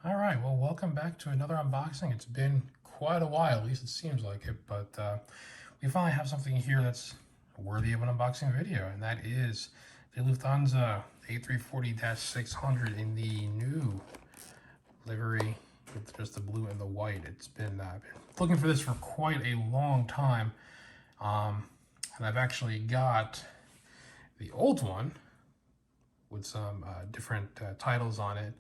All right, well, welcome back to another unboxing. It's been quite a while, at least it seems like it, but we finally have something here that's worthy of an unboxing video, and that is the Lufthansa A340-600 in the new livery with just the blue and the white. It's been looking for this for quite a long time, and I've actually got the old one with some different titles on it.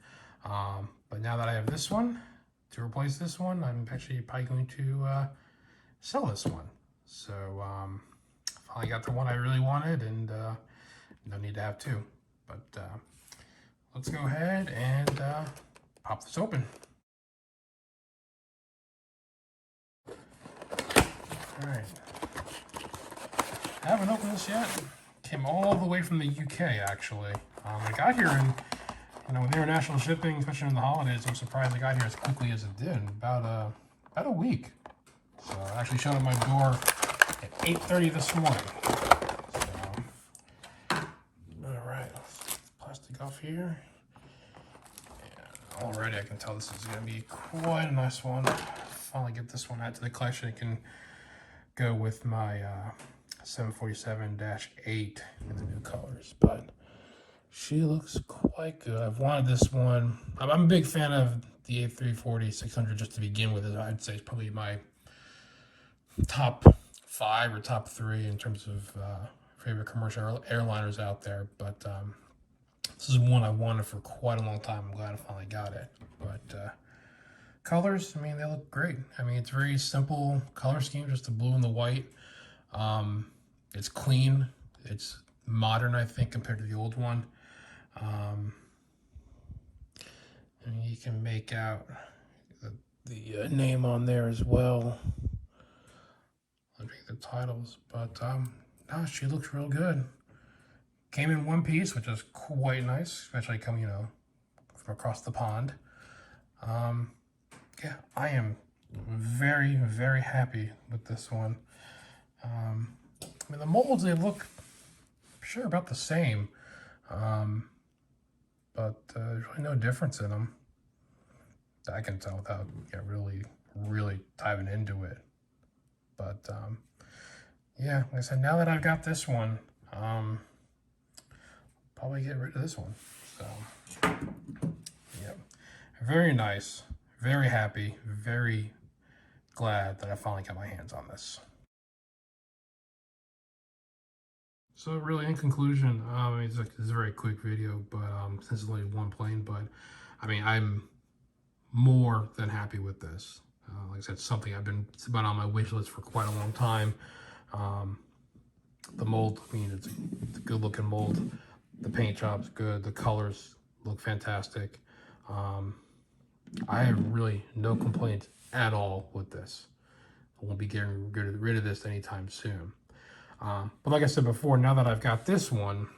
But now that I have this one to replace this one, I'm actually probably going to sell this one. So finally got the one I really wanted, and no need to have two. But let's go ahead and pop this open. All right, I haven't opened this yet. Came all the way from the UK actually. I got here in with international shipping, especially in the holidays, I'm surprised I got here as quickly as it did. About a week. So I actually showed up my door at 8:30 this morning. So, all right, plastic off here. And already I can tell this is going to be quite a nice one. Finally get this one out to the collection. It can go with my 747-8 in the new colors, but she looks quite good. I've wanted this one. I'm a big fan of the A340-600 just to begin with. I'd say it's probably my top 5 or top 3 in terms of favorite commercial airliners out there. But this is one I wanted for quite a long time. I'm glad I finally got it. But colors, I mean, they look great. I mean, it's very simple color scheme, just the blue and the white. It's clean. It's modern, I think, compared to the old one. And you can make out the name on there as well. I'll read the titles, but no, she looks real good. Came in one piece, which is quite nice, especially coming, from across the pond. Yeah, I am very, very happy with this one. I mean, the molds, they look, sure, about the same. But there's really no difference in them that I can tell without really diving into it. But yeah, like I said, now that I've got this one, probably get rid of this one. So yeah, very nice, very happy, very glad that I finally got my hands on this. So really, in conclusion, it's a very quick video, but since it's only one plane, but I mean, I'm more than happy with this. Like I said, something I've been on my wish list for quite a long time. The mold, I mean, it's a good looking mold. The paint job's good. The colors look fantastic. I have really no complaints at all with this. I won't be getting rid of this anytime soon. But like I said before, now that I've got this one,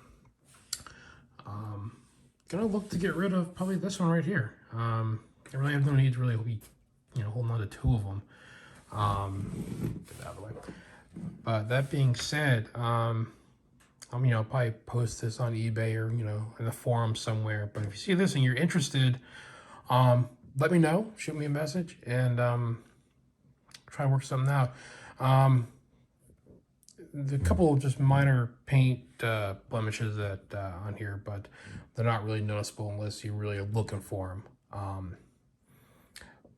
gonna look to get rid of probably this one right here. I really have no need to really be, holding on to 2 of them. Get that out of the way. But that being said, I'm probably post this on eBay or in the forum somewhere. But if you see this and you're interested, let me know. Shoot me a message and try to work something out. The couple of just minor paint blemishes that on here, but they're not really noticeable unless you really are looking for them.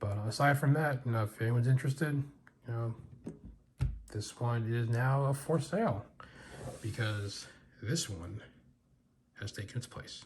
But aside from that, if anyone's interested, this one is now for sale because this one has taken its place.